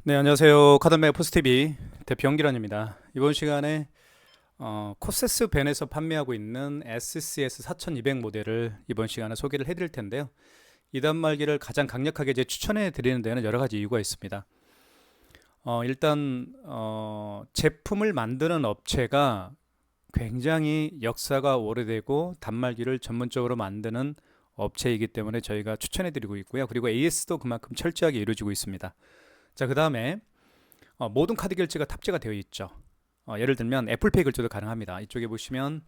네, 안녕하세요. 카드메 포스티비 대표 영기란입니다. 이번 시간에 코세스 벤에서 판매하고 있는 SCS 4200 모델을 이번 시간에 소개를 해드릴 텐데요. 이 단말기를 가장 강력하게 이제 추천해 드리는 데는 여러 가지 이유가 있습니다. 일단 제품을 만드는 업체가 굉장히 역사가 오래되고 단말기를 전문적으로 만드는 업체이기 때문에 저희가 추천해 드리고 있고요. 그리고 AS도 그만큼 철저하게 이루어지고 있습니다. 자, 그 다음에 모든 카드 결제가 탑재가 되어 있죠. 예를 들면 애플페이 결제도 가능합니다. 이쪽에 보시면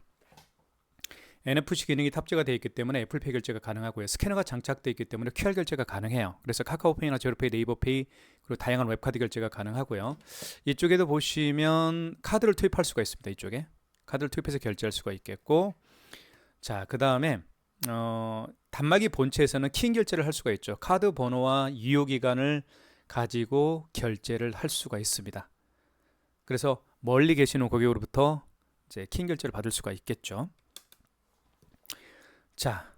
NFC 기능이 탑재가 되어 있기 때문에 애플페이 결제가 가능하고요. 스캐너가 장착되어 있기 때문에 QR 결제가 가능해요. 그래서 카카오페이나 제로페이, 네이버페이 그리고 다양한 웹카드 결제가 가능하고요. 이쪽에도 보시면 카드를 투입할 수가 있습니다. 이쪽에 카드를 투입해서 결제할 수가 있겠고, 자, 그 다음에 단말기 본체에서는 키인 결제를 할 수가 있죠. 카드 번호와 유효기간을 가지고 결제를 할 수가 있습니다. 그래서 멀리 계시는 고객으로부터 이제 키인 결제를 받을 수가 있겠죠. 자,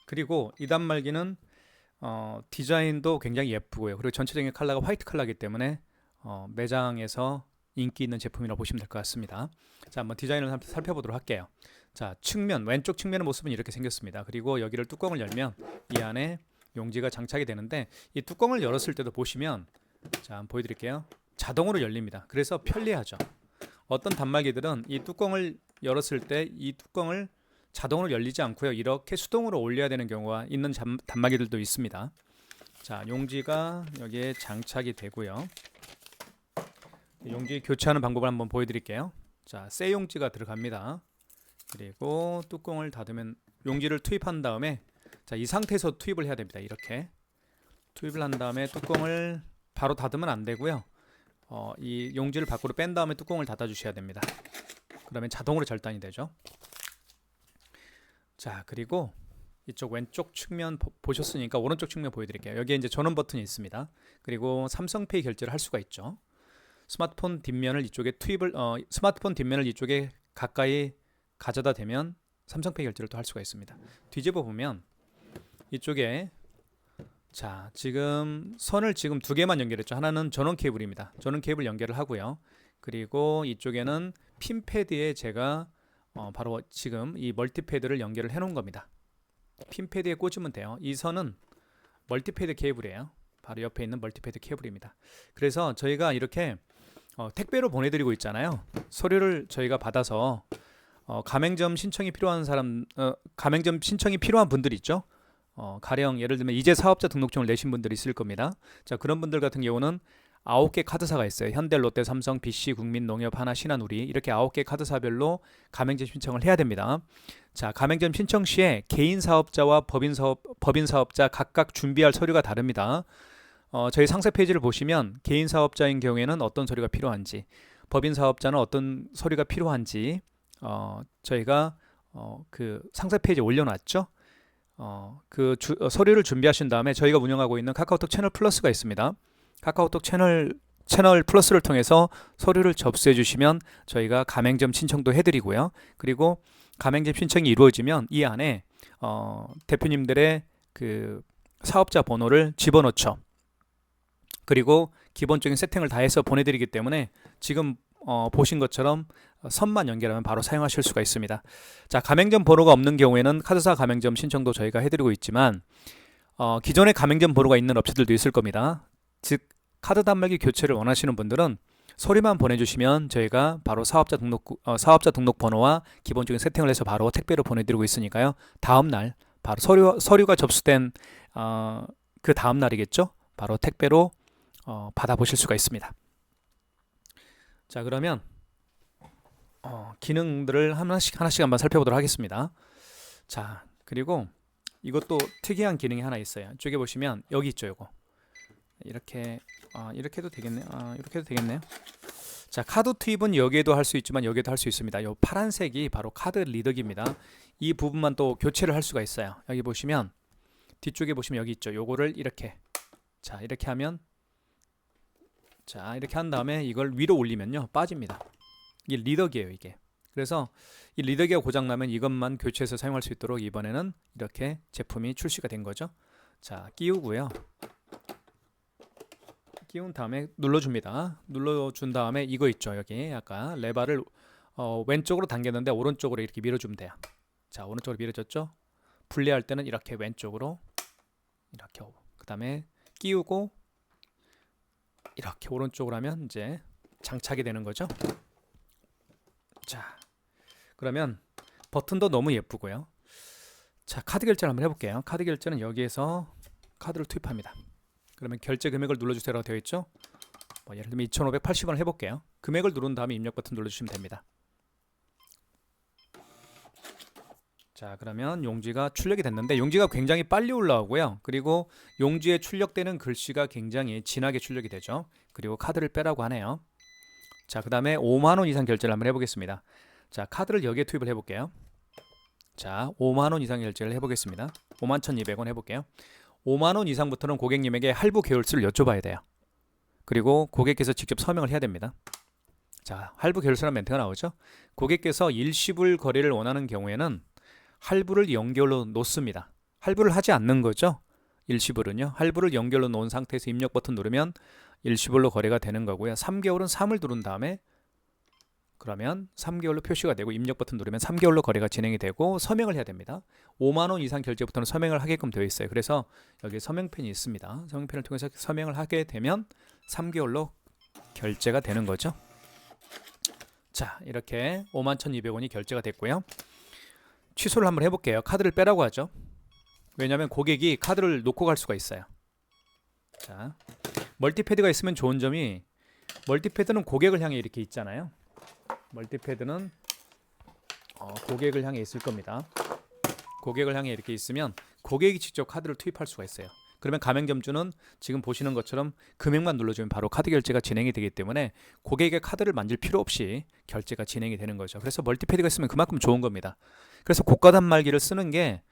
그리고 이 단말기는 디자인도 굉장히 예쁘고요. 그리고 전체적인 컬러가 화이트 컬러이기 때문에 매장에서 인기 있는 제품이라고 보시면 될 것 같습니다. 자, 한번 디자인을 살펴보도록 할게요. 자, 측면, 왼쪽 측면의 모습은 이렇게 생겼습니다. 그리고 여기를 뚜껑을 열면 이 안에 용지가 장착이 되는데, 이 뚜껑을 열었을 때도 보시면, 자, 한번 보여드릴게요. 자동으로 열립니다. 그래서 편리하죠. 어떤 단말기들은 이 뚜껑을 열었을 때 이 뚜껑을 자동으로 열리지 않고요, 이렇게 수동으로 올려야 되는 경우가 있는 단말기들도 있습니다. 자, 용지가 여기에 장착이 되고요. 용지 교체하는 방법을 한번 보여드릴게요. 자, 새 용지가 들어갑니다. 그리고 뚜껑을 닫으면 용지를 투입한 다음에, 자, 이 상태에서 투입을 해야 됩니다. 이렇게 투입을 한 다음에 뚜껑을 바로 닫으면 안 되고요. 이 용지를 밖으로 뺀 다음에 뚜껑을 닫아 주셔야 됩니다. 그러면 자동으로 절단이 되죠. 자, 그리고 이쪽 왼쪽 측면 보셨으니까 오른쪽 측면 보여드릴게요. 여기에 이제 전원 버튼이 있습니다. 그리고 삼성페이 결제를 할 수가 있죠. 스마트폰 뒷면을 이쪽에 스마트폰 뒷면을 이쪽에 가까이 가져다 대면 삼성페이 결제를 또 할 수가 있습니다. 뒤집어 보면 이쪽에, 자, 지금 선을 지금 두 개만 연결했죠. 하나는 전원 케이블입니다. 전원 케이블 연결을 하고요. 그리고 이쪽에는 핀 패드에 제가 바로 지금 이 멀티패드를 연결을 해 놓은 겁니다. 핀 패드에 꽂으면 돼요. 이 선은 멀티패드 케이블이에요. 바로 옆에 있는 멀티패드 케이블입니다. 그래서 저희가 이렇게 택배로 보내드리고 있잖아요. 서류를 저희가 받아서 가맹점 신청이 필요한 가맹점 신청이 필요한 분들 있죠. 가령 예를 들면 이제 사업자 등록증을 내신 분들이 있을 겁니다. 자, 그런 분들 같은 경우는 9개 카드사가 있어요. 현대, 롯데, 삼성, BC, 국민, 농협, 하나, 신한, 우리, 이렇게 9개 카드사별로 가맹점 신청을 해야 됩니다. 자, 가맹점 신청 시에 개인 사업자와 법인 사업자 각각 준비할 서류가 다릅니다. 저희 상세 페이지를 보시면 개인 사업자인 경우에는 어떤 서류가 필요한지, 법인 사업자는 어떤 서류가 필요한지 저희가 그 상세 페이지에 올려놨죠. 서류를 준비하신 다음에 저희가 운영하고 있는 카카오톡 채널 플러스가 있습니다. 카카오톡 채널 플러스를 통해서 서류를 접수해 주시면 저희가 가맹점 신청도 해드리고요. 그리고 가맹점 신청이 이루어지면 이 안에 대표님들의 그 사업자 번호를 집어넣죠. 그리고 기본적인 세팅을 다 해서 보내드리기 때문에 지금 보신 것처럼 선만 연결하면 바로 사용하실 수가 있습니다. 자, 가맹점 번호가 없는 경우에는 카드사 가맹점 신청도 저희가 해드리고 있지만 기존에 가맹점 번호가 있는 업체들도 있을 겁니다. 즉 카드 단말기 교체를 원하시는 분들은 서류만 보내주시면 저희가 바로 사업자 등록 번호와 기본적인 세팅을 해서 바로 택배로 보내드리고 있으니까요. 다음날 바로 서류가 접수된 그 다음 날이겠죠. 바로 택배로 받아보실 수가 있습니다. 자, 그러면 기능들을 하나씩 한번 살펴보도록 하겠습니다. 자, 그리고 이것도 특이한 기능이 하나 있어요. 이쪽에 보시면 여기 있죠. 요거 이렇게 이렇게 해도 되겠네요. 이렇게 해도 되겠네요. 자, 카드 투입은 여기에도 할 수 있지만 여기에도 할 수 있습니다. 요 파란색이 바로 카드 리더기입니다. 이 부분만 또 교체를 할 수가 있어요. 여기 보시면 뒤쪽에 보시면 여기 있죠. 요거를 이렇게, 자, 이렇게 하면, 자, 이렇게 한 다음에 이걸 위로 올리면요 빠집니다. 이게 리더기예요, 이게. 그래서 이 리더기가 고장나면 이것만 교체해서 사용할 수 있도록 이번에는 이렇게 제품이 출시가 된 거죠. 자, 끼우고요. 끼운 다음에 눌러줍니다. 눌러준 다음에 이거 있죠. 여기 아까 레바를 왼쪽으로 당겼는데 오른쪽으로 이렇게 밀어주면 돼요. 자, 오른쪽으로 밀어줬죠. 분리할 때는 이렇게 왼쪽으로 이렇게 그 다음에 끼우고 이렇게 오른쪽으로 하면 이제 장착이 되는 거죠. 자, 그러면 버튼도 너무 예쁘고요. 자, 카드 결제를 한번 해볼게요. 카드 결제는 여기에서 카드를 투입합니다. 그러면 결제 금액을 눌러주세요라고 되어 있죠. 예를 들면 2,580원을 해볼게요. 금액을 누른 다음에 입력 버튼 눌러주시면 됩니다. 자, 그러면 용지가 출력이 됐는데 용지가 굉장히 빨리 올라오고요. 그리고 용지에 출력되는 글씨가 굉장히 진하게 출력이 되죠. 그리고 카드를 빼라고 하네요. 자, 그 다음에 5만원 이상 결제를 한번 해보겠습니다. 자, 카드를 여기에 투입을 해볼게요. 자, 5만원 이상 결제를 해보겠습니다. 51,200원 해볼게요. 5만원 이상부터는 고객님에게 할부 계열수를 여쭤봐야 돼요. 그리고 고객께서 직접 서명을 해야 됩니다. 자, 할부 계열수라는 멘트가 나오죠. 고객께서 일시불 거래를 원하는 경우에는 할부를 연결로 놓습니다. 할부를 하지 않는 거죠. 일시불은요. 할부를 연결로 놓은 상태에서 입력 버튼 누르면 일시불로 거래가 되는 거고요. 3개월은 3을 누른 다음에 그러면 3개월로 표시가 되고 입력 버튼 누르면 3개월로 거래가 진행이 되고 서명을 해야 됩니다. 5만원 이상 결제부터는 서명을 하게끔 되어 있어요. 그래서 여기 서명펜이 있습니다. 서명펜을 통해서 서명을 하게 되면 3개월로 결제가 되는 거죠. 자, 이렇게 51,200원이 결제가 됐고요. 취소를 한번 해볼게요. 카드를 빼라고 하죠. 왜냐하면 고객이 카드를 놓고 갈 수가 있어요. 자, 멀티패드가 있으면 좋은 점이 멀티패드는 고객을 향해 이렇게 있잖아요. 멀티패드는 고객을 향해 있을 겁니다. 고객을 향해 이렇게 있으면 고객이 직접 카드를 투입할 수가 있어요. 그러면 가맹점주는 지금 보시는 것처럼 금액만 눌러주면 바로 카드 결제가 진행이 되기 때문에 고객의 카드를 만질 필요 없이 결제가 진행이 되는 거죠. 그래서 멀티패드가 있으면 그만큼 좋은 겁니다. 그래서 고가 단말기를 쓰는 게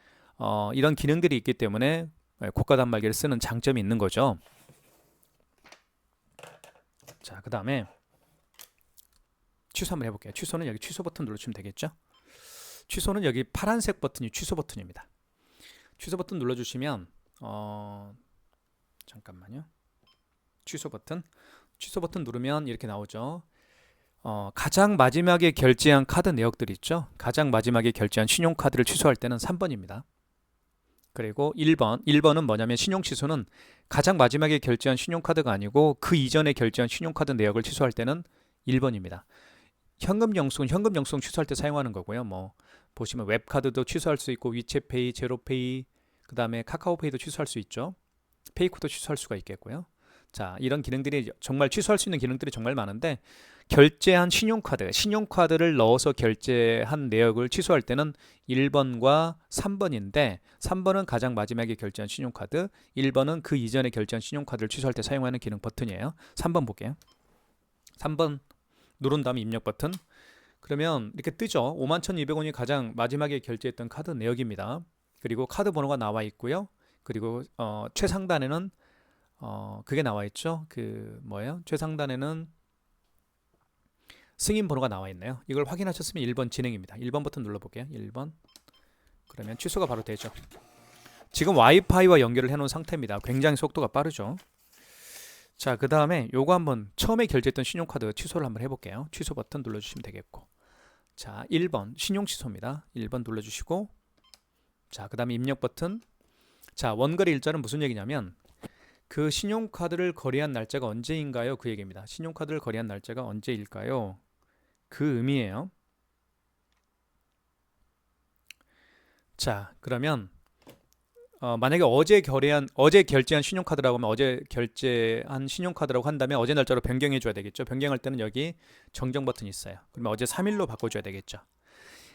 이런 기능들이 있기 때문에 고가 단말기를 쓰는 장점이 있는 거죠. 자, 그 다음에 취소 한번 해볼게요. 취소는 여기 취소 버튼 눌러주시면 되겠죠. 취소는 여기 파란색 버튼이 취소 버튼입니다. 취소 버튼 눌러주시면 잠깐만요. 취소 버튼 누르면 이렇게 나오죠. 가장 마지막에 결제한 카드 내역들 있죠. 가장 마지막에 결제한 신용카드를 취소할 때는 3번입니다. 그리고 1번은 뭐냐면 신용 취소는 가장 마지막에 결제한 신용카드가 아니고 그 이전에 결제한 신용카드 내역을 취소할 때는 1번입니다. 현금 영수증 취소할 때 사용하는 거고요. 보시면 웹카드도 취소할 수 있고 위챗페이, 제로페이, 그 다음에 카카오페이도 취소할 수 있죠. 페이코도 취소할 수가 있겠고요. 자, 이런 기능들이 정말 취소할 수 있는 기능들이 정말 많은데 결제한 신용카드를 넣어서 결제한 내역을 취소할 때는 1번과 3번인데 3번은 가장 마지막에 결제한 신용카드, 1번은 그 이전에 결제한 신용카드를 취소할 때 사용하는 기능 버튼이에요. 3번 볼게요. 3번 누른 다음에 입력 버튼. 그러면 이렇게 뜨죠. 51,200원이 가장 마지막에 결제했던 카드 내역입니다. 그리고 카드 번호가 나와 있고요. 그리고 최상단에는 그게 나와 있죠. 최상단에는 승인 번호가 나와 있네요. 이걸 확인하셨으면 1번 진행입니다. 1번 버튼 눌러볼게요. 1번. 그러면 취소가 바로 되죠. 지금 와이파이와 연결을 해놓은 상태입니다. 굉장히 속도가 빠르죠. 자, 그 다음에 요거 한번 처음에 결제했던 신용카드 취소를 한번 해볼게요. 취소 버튼 눌러주시면 되겠고, 자, 1번 신용 취소입니다. 1번 눌러주시고, 자, 그 다음에 입력 버튼. 자, 원거래 일자는 무슨 얘기냐면 그 신용카드를 거래한 날짜가 언제인가요? 그 얘기입니다. 신용카드를 거래한 날짜가 언제일까요? 그 의미예요. 자, 그러면 만약에 어제 결제한 신용카드라고 하면 어제 결제한 신용카드라고 한다면 어제 날짜로 변경해 줘야 되겠죠. 변경할 때는 여기 정정 버튼이 있어요. 그러면 어제 3일로 바꿔줘야 되겠죠.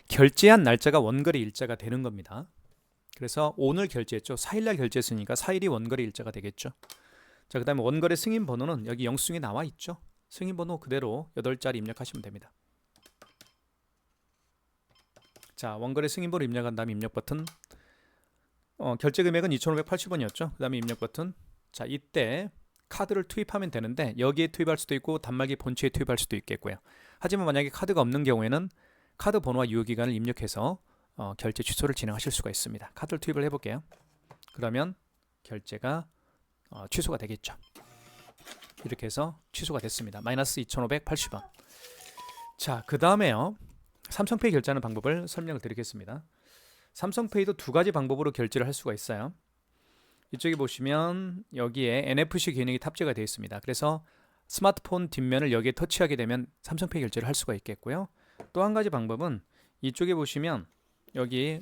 결제한 날짜가 원거래 일자가 되는 겁니다. 그래서 오늘 결제했죠. 4일날 결제했으니까 4일이 원거래 일자가 되겠죠. 자, 그 다음에 원거래 승인 번호는 여기 영수증에 나와 있죠. 승인 번호 그대로 8자리 입력하시면 됩니다. 자, 원거래 승인 번호 입력한 다음에 입력 버튼. 결제 금액은 2,580원이었죠. 그 다음에 입력 버튼. 자, 이때 카드를 투입하면 되는데 여기에 투입할 수도 있고 단말기 본체에 투입할 수도 있겠고요. 하지만 만약에 카드가 없는 경우에는 카드 번호와 유효기간을 입력해서 결제 취소를 진행하실 수가 있습니다. 카드를 투입을 해볼게요. 그러면 결제가 취소가 되겠죠. 이렇게 해서 취소가 됐습니다. 마이너스 2,580원. 자, 그 다음에요. 삼성페이 결제하는 방법을 설명을 드리겠습니다. 삼성페이도 두 가지 방법으로 결제를 할 수가 있어요. 이쪽에 보시면 여기에 NFC 기능이 탑재가 되어 있습니다. 그래서 스마트폰 뒷면을 여기에 터치하게 되면 삼성페이 결제를 할 수가 있겠고요. 또 한 가지 방법은 이쪽에 보시면 여기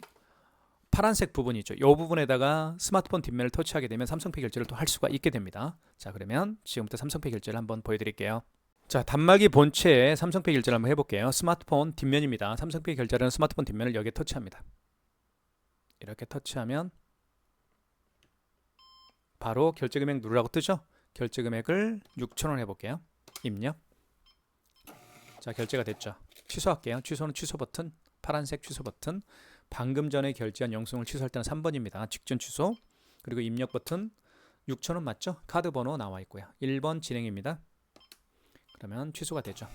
파란색 부분이 있죠. 이 부분에다가 스마트폰 뒷면을 터치하게 되면 삼성페이 결제를 또 할 수가 있게 됩니다. 자, 그러면 지금부터 삼성페이 결제를 한번 보여드릴게요. 자, 단말기 본체에 삼성페이 결제를 한번 해볼게요. 스마트폰 뒷면입니다. 삼성페이 결제라는 스마트폰 뒷면을 여기에 터치합니다. 이렇게 터치하면 바로 결제 금액 누르라고 뜨죠. 결제 금액을 6,000원 해볼게요. 입력. 자, 결제가 됐죠. 취소할게요. 취소는 취소 버튼, 파란색 취소 버튼. 방금 전에 결제한 영수증을 취소할 때는 3번입니다. 직전 취소. 그리고 입력 버튼 6,000원 맞죠? 카드 번호 나와 있고요. 1번 진행입니다. 그러면 취소가 되죠.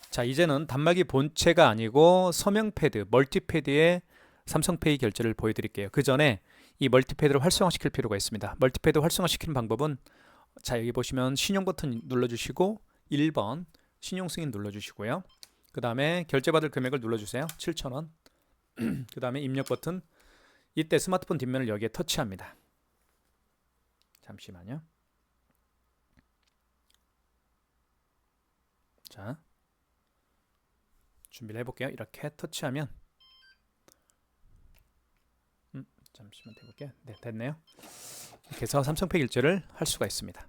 자, 이제는 단말기 본체가 아니고 서명 패드, 멀티패드의 삼성페이 결제를 보여드릴게요. 그 전에 이 멀티패드를 활성화시킬 필요가 있습니다. 멀티패드 활성화시키는 방법은 자, 여기 보시면 신용 버튼 눌러주시고 1번 신용 승인 눌러주시고요. 그 다음에 결제받을 금액을 눌러주세요. 7,000원. 그 다음에 입력 버튼. 이때 스마트폰 뒷면을 여기에 터치합니다. 잠시만요. 자, 준비를 해볼게요. 이렇게 터치하면 잠시만 해볼게요. 네, 됐네요. 이렇게 해서 삼성페이 결제를 할 수가 있습니다.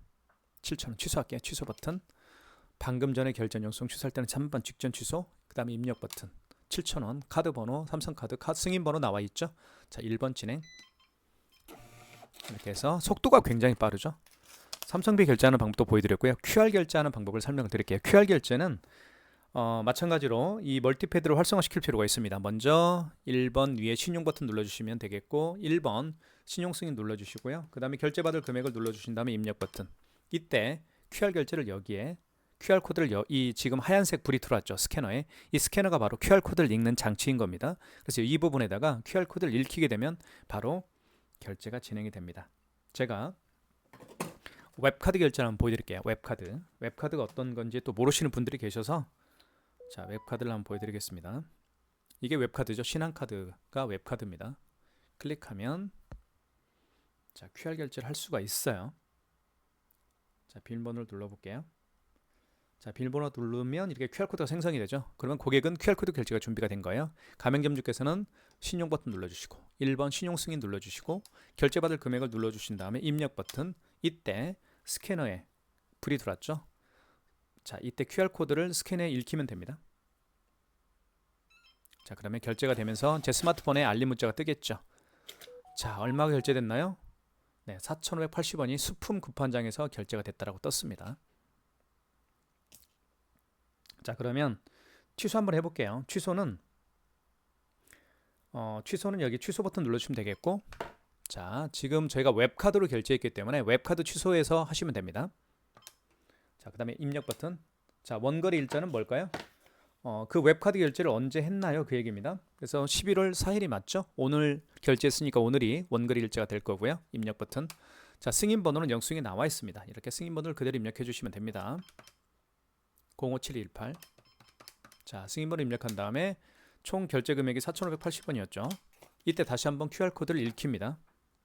7,000원 취소할게요. 취소 버튼. 방금 전에 결제 영수증 취소할 때는 3번 직전 취소. 그 다음에 입력 버튼 7,000원 카드 번호 삼성카드 승인 번호 나와 있죠. 자, 1번 진행. 이렇게 해서 속도가 굉장히 빠르죠. 삼성페이 결제하는 방법도 보여드렸고요. QR 결제하는 방법을 설명을 드릴게요. QR 결제는 마찬가지로 이 멀티패드를 활성화시킬 필요가 있습니다. 먼저 1번 위에 신용 버튼 눌러주시면 되겠고 1번 신용 승인 눌러주시고요. 그 다음에 결제받을 금액을 눌러주신 다음에 입력 버튼. 이때 QR 결제를 여기에 QR코드를 이 지금 하얀색 불이 들어왔죠. 스캐너에. 이 스캐너가 바로 QR코드를 읽는 장치인 겁니다. 그래서 이 부분에다가 QR코드를 읽히게 되면 바로 결제가 진행이 됩니다. 제가 웹카드 결제를 한번 보여드릴게요. 웹카드. 웹카드가 어떤 건지 또 모르시는 분들이 계셔서 자, 웹카드를 한번 보여드리겠습니다. 이게 웹카드죠. 신한카드가 웹카드입니다. 클릭하면 자, QR 결제를 할 수가 있어요. 자, 비밀번호를 눌러볼게요. 자, 비밀번호 누르면 이렇게 QR코드가 생성이 되죠. 그러면 고객은 QR코드 결제가 준비가 된 거예요. 가맹점주께서는 신용 버튼 눌러주시고 1번 신용 승인 눌러주시고 결제받을 금액을 눌러주신 다음에 입력 버튼. 이때 스캐너에 불이 들어왔죠. 자, 이때 QR코드를 스캔해 읽히면 됩니다. 자, 그러면 결제가 되면서 제 스마트폰에 알림 문자가 뜨겠죠. 자, 얼마가 결제됐나요? 네, 4,580원이 수품 쿠폰장에서 결제가 됐다라고 떴습니다. 자, 그러면 취소 한번 해볼게요. 취소는 여기 취소 버튼 눌러주시면 되겠고, 자, 지금 저희가 웹카드로 결제했기 때문에 웹카드 취소해서 하시면 됩니다. 자, 그 다음에 입력 버튼. 자, 원거리 일자는 뭘까요? 그 웹카드 결제를 언제 했나요? 그 얘기입니다. 그래서 11월 4일이 맞죠? 오늘 결제했으니까 오늘이 원거리 일자가 될 거고요. 입력 버튼. 자, 승인 번호는 영수증에 나와 있습니다. 이렇게 승인 번호를 그대로 입력해 주시면 됩니다. 057218. 자, 승인 번호 입력한 다음에 총 결제 금액이 4,580원이었죠. 이때 다시 한번 QR코드를 읽힙니다.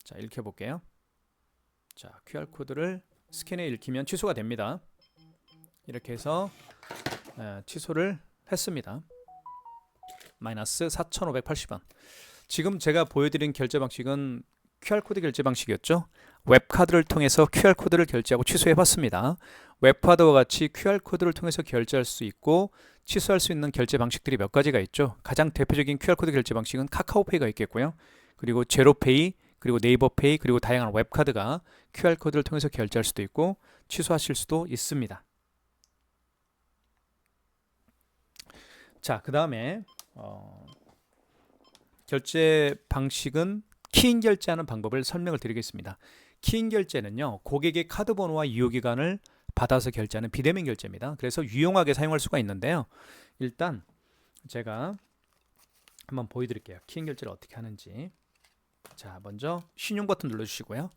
자, 읽혀볼게요. 자, QR코드를 스캔해 읽히면 취소가 됩니다. 이렇게 해서 취소를 했습니다. 마이너스 4,580원. 지금 제가 보여드린 결제 방식은 QR코드 결제 방식이었죠. 웹카드를 통해서 QR코드를 결제하고 취소해봤습니다. 웹카드와 같이 QR코드를 통해서 결제할 수 있고 취소할 수 있는 결제 방식들이 몇 가지가 있죠. 가장 대표적인 QR코드 결제 방식은 카카오페이가 있겠고요. 그리고 제로페이, 그리고 네이버페이, 그리고 다양한 웹카드가 QR코드를 통해서 결제할 수도 있고 취소하실 수도 있습니다. 자, 그 다음에 결제 방식은 키인 결제하는 방법을 설명을 드리겠습니다. 키인 결제는요, 고객의 카드 번호와 유효기간을 받아서 결제하는 비대면 결제입니다. 그래서 유용하게 사용할 수가 있는데요. 일단 제가 한번 보여드릴게요. 키인 결제를 어떻게 하는지. 자, 먼저 신용 버튼 눌러주시고요.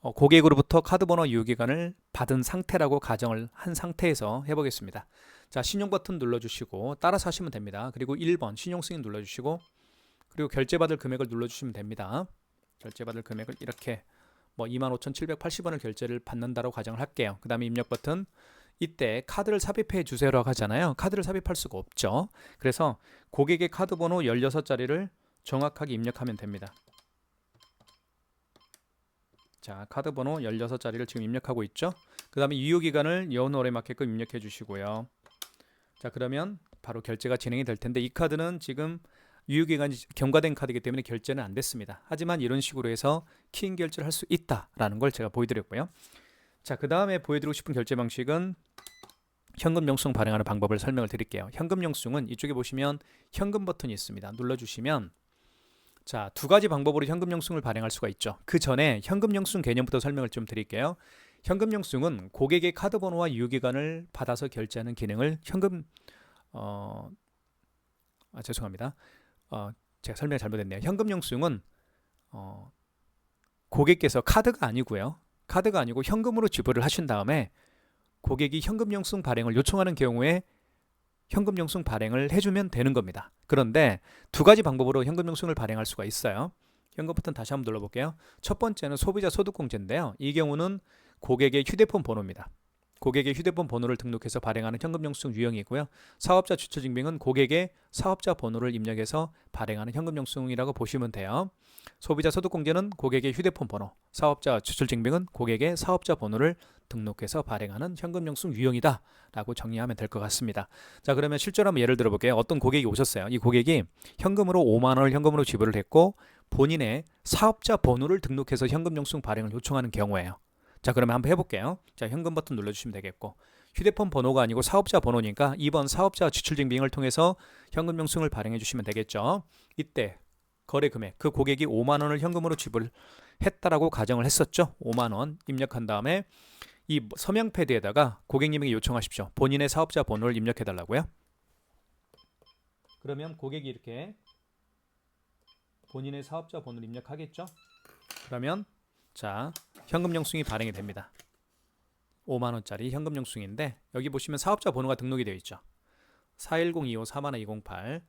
고객으로부터 카드 번호 유효기간을 받은 상태라고 가정을 한 상태에서 해보겠습니다. 자, 신용 버튼 눌러주시고 따라서 하시면 됩니다. 그리고 1번 신용 승인 눌러주시고 그리고 결제받을 금액을 눌러주시면 됩니다. 결제받을 금액을 이렇게 25,780원을 결제를 받는다고 가정을 할게요. 그 다음에 입력 버튼. 이때 카드를 삽입해 주세요라고 하잖아요. 카드를 삽입할 수가 없죠. 그래서 고객의 카드 번호 16자리를 정확하게 입력하면 됩니다. 자, 카드 번호 16자리를 지금 입력하고 있죠. 그 다음에 유효기간을 여운월에 맞게끔 입력해 주시고요. 자, 그러면 바로 결제가 진행이 될 텐데 이 카드는 지금 유효기간이 경과된 카드이기 때문에 결제는 안 됐습니다. 하지만 이런 식으로 해서 키인 결제를 할 수 있다라는 걸 제가 보여드렸고요. 자, 그 다음에 보여드리고 싶은 결제 방식은 현금 영수증 발행하는 방법을 설명을 드릴게요. 현금 영수증은 이쪽에 보시면 현금 버튼이 있습니다. 눌러주시면 자, 두 가지 방법으로 현금 영수증을 발행할 수가 있죠. 그 전에 현금 영수증 개념부터 설명을 좀 드릴게요. 현금 영수증은 고객의 카드 번호와 유효기간을 받아서 결제하는 기능을 죄송합니다. 제가 설명이 잘못했네요. 현금 영수증은 고객께서 카드가 아니고 현금으로 지불을 하신 다음에 고객이 현금 영수증 발행을 요청하는 경우에 현금 영수증 발행을 해주면 되는 겁니다. 그런데 두 가지 방법으로 현금 영수증을 발행할 수가 있어요. 현금 버튼 다시 한번 눌러볼게요. 첫 번째는 소비자 소득공제인데요. 이 경우는 고객의 휴대폰 번호입니다. 고객의 휴대폰 번호를 등록해서 발행하는 현금 영수증 유형이고요. 사업자 주체증명은 고객의 사업자 번호를 입력해서 발행하는 현금 영수증이라고 보시면 돼요. 소비자 소득공제는 고객의 휴대폰 번호, 사업자 주출증명은 고객의 사업자 번호를 등록해서 발행하는 현금 영수증 유형이다 라고 정리하면 될 것 같습니다. 자, 그러면 실제로 한번 예를 들어볼게요. 어떤 고객이 오셨어요. 이 고객이 현금으로 5만 원을 현금으로 지불을 했고 본인의 사업자 번호를 등록해서 현금 영수증 발행을 요청하는 경우에요. 자, 그러면 한번 해볼게요. 자, 현금 버튼 눌러주시면 되겠고 휴대폰 번호가 아니고 사업자 번호니까 2번 사업자 지출증빙을 통해서 현금 영수증을 발행해 주시면 되겠죠. 이때 거래 금액, 그 고객이 5만 원을 현금으로 지불했다라고 가정을 했었죠. 5만 원 입력한 다음에 이 서명 패드에다가 고객님에게 요청하십시오. 본인의 사업자 번호를 입력해 달라고요. 그러면 고객이 이렇게 본인의 사업자 번호를 입력하겠죠. 그러면 자, 현금 영수증이 발행이 됩니다. 5만 원짜리 현금 영수증인데 여기 보시면 사업자 번호가 등록이 되어 있죠. 41025-41208.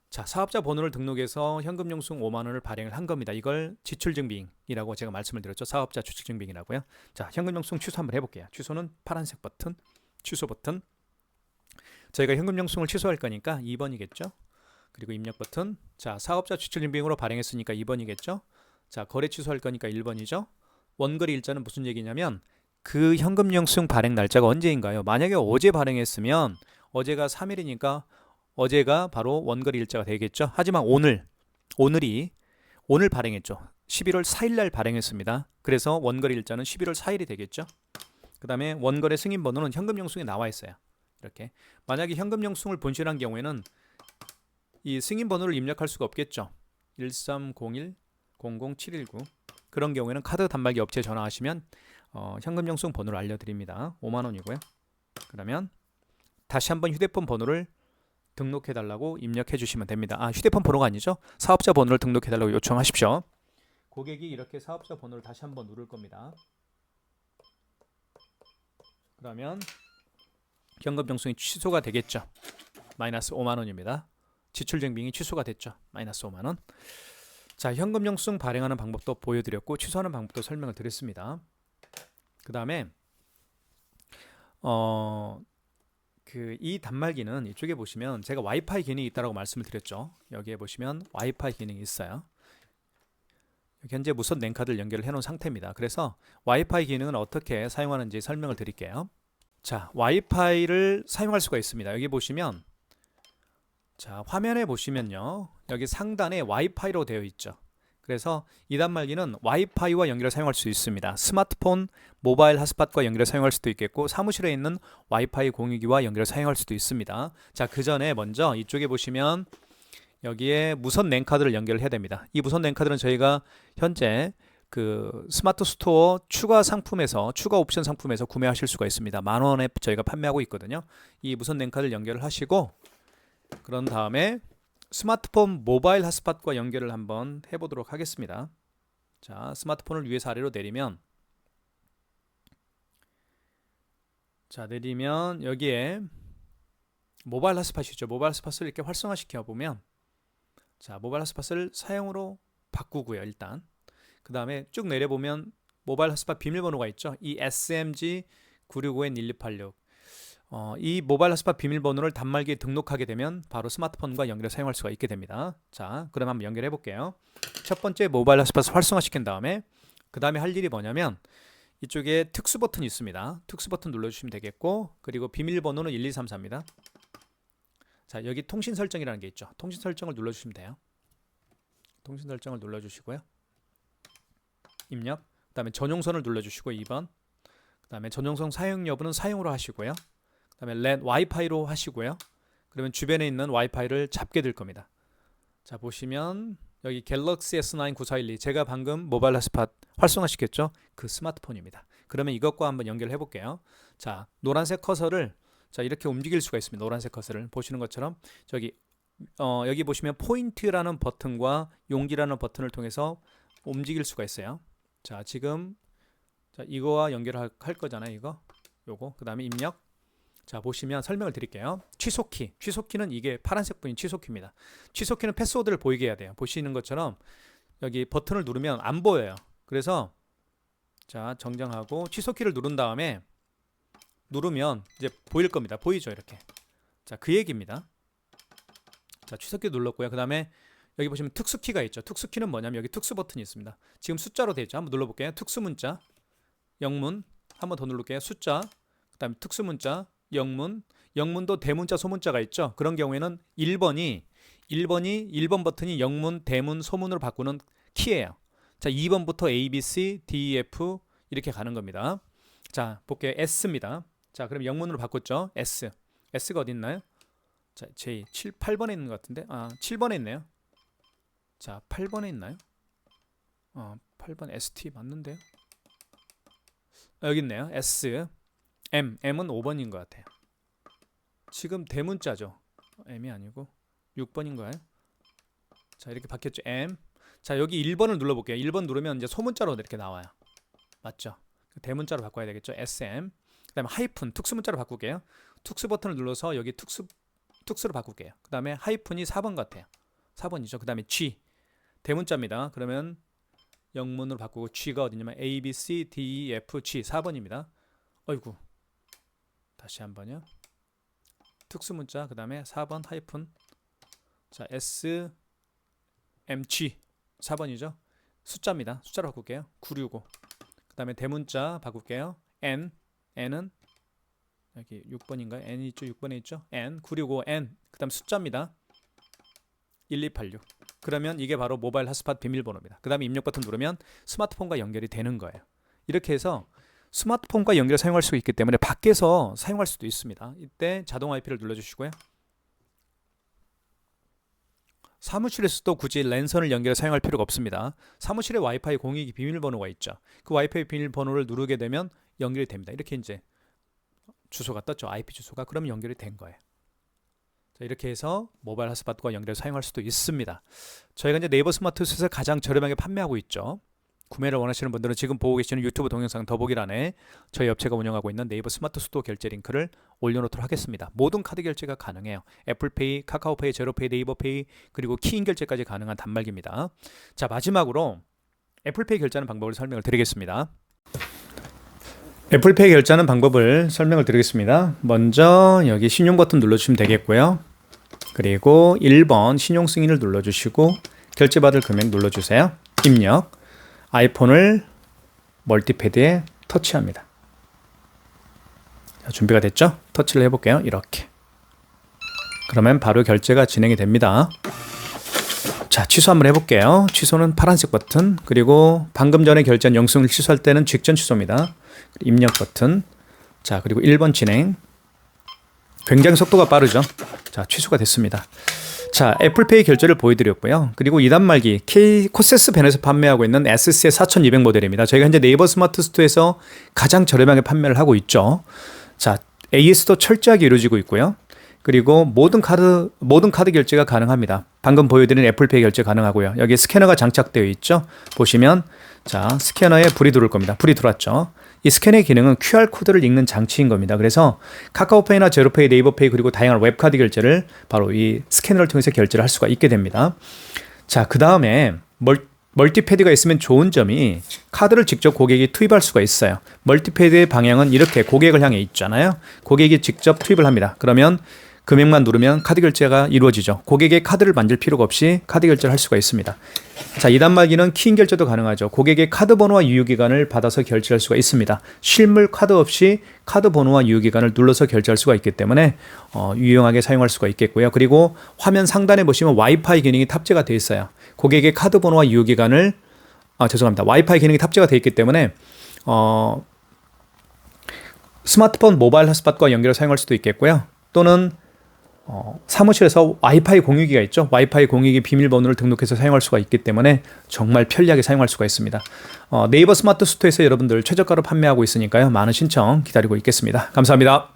자, 사업자 번호를 등록해서 현금 영수증 5만 원을 발행을 한 겁니다. 이걸 지출증빙이라고 제가 말씀을 드렸죠. 사업자 주출증빙이라고요. 자, 현금 영수증 취소 한번 해볼게요. 취소는 파란색 버튼, 취소 버튼. 저희가 현금 영수증을 취소할 거니까 2번이겠죠. 그리고 입력 버튼. 자, 사업자 주출증빙으로 발행했으니까 2번이겠죠. 자, 거래 취소할 거니까 1번이죠. 원거래 일자는 무슨 얘기냐면 그 현금 영수증 발행 날짜가 언제인가요? 만약에 어제 발행했으면 어제가 3일이니까 어제가 바로 원거래 일자가 되겠죠. 하지만 오늘 발행했죠. 11월 4일 날 발행했습니다. 그래서 원거래 일자는 11월 4일이 되겠죠. 그 다음에 원거래 승인 번호는 현금 영수증에 나와 있어요. 이렇게 만약에 현금 영수증을 분실한 경우에는 이 승인 번호를 입력할 수가 없겠죠. 1301-00719 그런 경우에는 카드 단말기 업체에 전화하시면 현금 영수증 번호를 알려드립니다. 5만 원이고요. 그러면 다시 한번 휴대폰 번호를 등록해 달라고 입력해 주시면 됩니다. 휴대폰 번호가 아니죠. 사업자 번호를 등록해 달라고 요청하십시오. 고객이 이렇게 사업자 번호를 다시 한번 누를 겁니다. 그러면 현금 영수증이 취소가 되겠죠. 마이너스 5만 원입니다. 지출증빙이 취소가 됐죠. 마이너스 5만 원. 자, 현금 영수증 발행하는 방법도 보여드렸고 취소하는 방법도 설명을 드렸습니다. 그 다음에 이 단말기는 이쪽에 보시면 제가 와이파이 기능이 있다고 말씀을 드렸죠. 여기에 보시면 와이파이 기능이 있어요. 현재 무선 랜카드를 연결을 해놓은 상태입니다. 그래서 와이파이 기능은 어떻게 사용하는지 설명을 드릴게요. 자, 와이파이를 사용할 수가 있습니다. 여기 보시면 자, 화면에 보시면요. 여기 상단에 와이파이로 되어 있죠. 그래서 이 단말기는 와이파이와 연결을 사용할 수 있습니다. 스마트폰, 모바일 핫스팟과 연결을 사용할 수도 있겠고 사무실에 있는 와이파이 공유기와 연결을 사용할 수도 있습니다. 자, 그 전에 먼저 이쪽에 보시면 여기에 무선 랜카드를 연결을 해야 됩니다. 이 무선 랜카드는 저희가 현재 그 스마트 스토어 추가 옵션 상품에서 구매하실 수가 있습니다. 10,000원에 저희가 판매하고 있거든요. 이 무선 랜카드를 연결을 하시고 그런 다음에 스마트폰 모바일 핫스팟과 연결을 한번 해보도록 하겠습니다. 자, 스마트폰을 위에서 아래로 내리면 자, 내리면 여기에 모바일 핫스팟이 있죠. 모바일 핫스팟을 이렇게 활성화시켜 보면, 자, 모바일 핫스팟을 사용으로 바꾸고요. 일단 그 다음에 쭉 내려보면 모바일 핫스팟 비밀번호가 있죠. 이 SMG 965N1286, 이 모바일 핫스팟 비밀번호를 단말기에 등록하게 되면 바로 스마트폰과 연결해 사용할 수가 있게 됩니다. 자, 그럼 한번 연결해 볼게요. 첫 번째 모바일 핫스팟을 활성화시킨 다음에 그 다음에 할 일이 뭐냐면, 이쪽에 특수 버튼이 있습니다. 특수 버튼 눌러주시면 되겠고, 그리고 비밀번호는 1234입니다. 자, 여기 통신 설정이라는 게 있죠. 통신 설정을 눌러주시면 돼요. 통신 설정을 눌러주시고요. 입력, 그 다음에 전용선을 눌러주시고 2번, 그 다음에 전용선 사용 여부는 사용으로 하시고요. 그 다음에 랜 와이파이로 하시고요. 그러면 주변에 있는 와이파이를 잡게 될 겁니다. 자, 보시면 여기 갤럭시 S9 9412, 제가 방금 모바일 핫스팟 활성화시켰죠. 그 스마트폰입니다. 그러면 이것과 한번 연결해 볼게요. 자, 노란색 커서를 자 이렇게 움직일 수가 있습니다. 노란색 커서를 보시는 것처럼 여기 보시면 포인트라는 버튼과 용지라는 버튼을 통해서 움직일 수가 있어요. 자, 지금 이거와 연결할 거잖아요. 요거 그 다음에 입력. 자, 보시면 설명을 드릴게요. 취소키는 이게 파란색 부분 취소키입니다. 취소키는 패스워드를 보이게 해야 돼요. 보시는 것처럼 여기 버튼을 누르면 안 보여요. 그래서 자, 정정하고 취소키를 누른 다음에 누르면 이제 보일 겁니다. 보이죠? 이렇게. 자, 그 얘기입니다. 자, 취소키 눌렀고요. 그 다음에 여기 보시면 특수키가 있죠. 특수키는 뭐냐면 여기 특수 버튼이 있습니다. 지금 숫자로 되어 있죠. 한번 눌러볼게요. 특수문자, 영문, 한번 더 누를게요. 숫자, 그 다음에 특수문자, 영문도 대문자, 소문자가 있죠. 그런 경우에는 1번 버튼이 영문, 대문, 소문으로 바꾸는 키예요. 자, 2번부터 A, B, C, D, E, F 이렇게 가는 겁니다. 자, 볼게요. S입니다. 자, 그럼 영문으로 바꿨죠. S가 어디 있나요? 자, J 8번에 있는 것 같은데, 7번에 있네요. 자, 8번에 있나요? 8번 ST 맞는데요? 여기 있네요. S, M은 5번인 것 같아요. 지금 대문자죠. M이 아니고 6번인가요? 자, 이렇게 바뀌었죠. M. 자, 여기 1번을 눌러볼게요. 1번 누르면 이제 소문자로 이렇게 나와요. 맞죠? 대문자로 바꿔야 되겠죠. SM. 그 다음에 하이픈, 특수문자로 바꿀게요. 특수 버튼을 눌러서 여기 특수로 바꿀게요. 그 다음에 하이픈이 4번 같아요. 4번이죠. 그 다음에 G, 대문자입니다. 그러면 영문으로 바꾸고 G가 어디냐면 A, B, C, D, E, F, G 4번입니다. 어이구, 다시 한번요. 특수문자, 그 다음에 4번 하이픈, 자, S, M, G 4번이죠. 숫자입니다. 숫자로 바꿀게요. 965. 그 다음에 대문자 바꿀게요. N은 여기 6번인가요? N 있죠? 6번에 있죠? N 965 N, 그 다음 숫자입니다. 1286. 그러면 이게 바로 모바일 핫스팟 비밀번호입니다. 그 다음에 입력 버튼 누르면 스마트폰과 연결이 되는 거예요. 이렇게 해서 스마트폰과 연결 사용할 수 있기 때문에 밖에서 사용할 수도 있습니다. 이때 자동 IP를 눌러주시고요. 사무실에서도 굳이 랜선을 연결해 사용할 필요가 없습니다. 사무실에 와이파이 공유기 비밀번호가 있죠. 그 와이파이 비밀번호를 누르게 되면 연결이 됩니다. 이렇게 이제 주소가 떴죠. IP 주소가. 그러면 연결이 된 거예요. 자, 이렇게 해서 모바일 핫스팟과 연결해서 사용할 수도 있습니다. 저희가 이제 네이버 스마트 스토어에서 가장 저렴하게 판매하고 있죠. 구매를 원하시는 분들은 지금 보고 계시는 유튜브 동영상 더보기란에 저희 업체가 운영하고 있는 네이버 스마트 스토어 결제 링크를 올려놓도록 하겠습니다. 모든 카드 결제가 가능해요. 애플페이, 카카오페이, 제로페이, 네이버페이, 그리고 키인 결제까지 가능한 단말기입니다. 자, 마지막으로 애플페이 결제하는 방법을 설명을 드리겠습니다. 애플페이 결제하는 방법을 설명을 드리겠습니다. 먼저 여기 신용 버튼 눌러주시면 되겠고요. 그리고 1번 신용 승인을 눌러주시고 결제받을 금액 눌러주세요. 입력. 아이폰을 멀티패드에 터치합니다. 자, 준비가 됐죠? 터치를 해볼게요. 이렇게. 그러면 바로 결제가 진행이 됩니다. 자, 취소 한번 해볼게요. 취소는 파란색 버튼, 그리고 방금 전에 결제한 영수증을 취소할 때는 직전 취소입니다. 입력 버튼. 자, 그리고 1번 진행. 굉장히 속도가 빠르죠? 자, 취소가 됐습니다. 자, 애플페이 결제를 보여드렸고요. 그리고 2단말기 코세스 벤에서 판매하고 있는 SC의 4200 모델입니다. 저희가 현재 네이버 스마트 스토어에서 가장 저렴하게 판매를 하고 있죠. 자, AS도 철저하게 이루어지고 있고요. 그리고 모든 카드 결제가 가능합니다. 방금 보여드린 애플페이 결제 가능하고요. 여기 스캐너가 장착되어 있죠. 보시면 자, 스캐너에 불이 들어올 겁니다. 불이 들어왔죠. 이 스캔의 기능은 QR 코드를 읽는 장치인 겁니다. 그래서 카카오페이나 제로페이, 네이버페이 그리고 다양한 웹카드 결제를 바로 이 스캐너를 통해서 결제를 할 수가 있게 됩니다. 자, 그 다음에 멀티패드가 있으면 좋은 점이 카드를 직접 고객이 투입할 수가 있어요. 멀티패드의 방향은 이렇게 고객을 향해 있잖아요. 고객이 직접 투입을 합니다. 그러면 금액만 누르면 카드 결제가 이루어지죠. 고객의 카드를 만질 필요가 없이 카드 결제를 할 수가 있습니다. 자, 2단 말기는 키인 결제도 가능하죠. 고객의 카드 번호와 유효기간을 받아서 결제할 수가 있습니다. 실물 카드 없이 카드 번호와 유효기간을 눌러서 결제할 수가 있기 때문에 유용하게 사용할 수가 있겠고요. 그리고 화면 상단에 보시면 와이파이 기능이 탑재가 되어 있어요. 고객의 카드 번호와 유효기간을 와이파이 기능이 탑재가 되어 있기 때문에 스마트폰 모바일 핫스팟과 연결해 사용할 수도 있겠고요. 또는 사무실에서 와이파이 공유기가 있죠. 와이파이 공유기 비밀번호를 등록해서 사용할 수가 있기 때문에 정말 편리하게 사용할 수가 있습니다. 네이버 스마트 스토어에서 여러분들 최저가로 판매하고 있으니까요. 많은 신청 기다리고 있겠습니다. 감사합니다.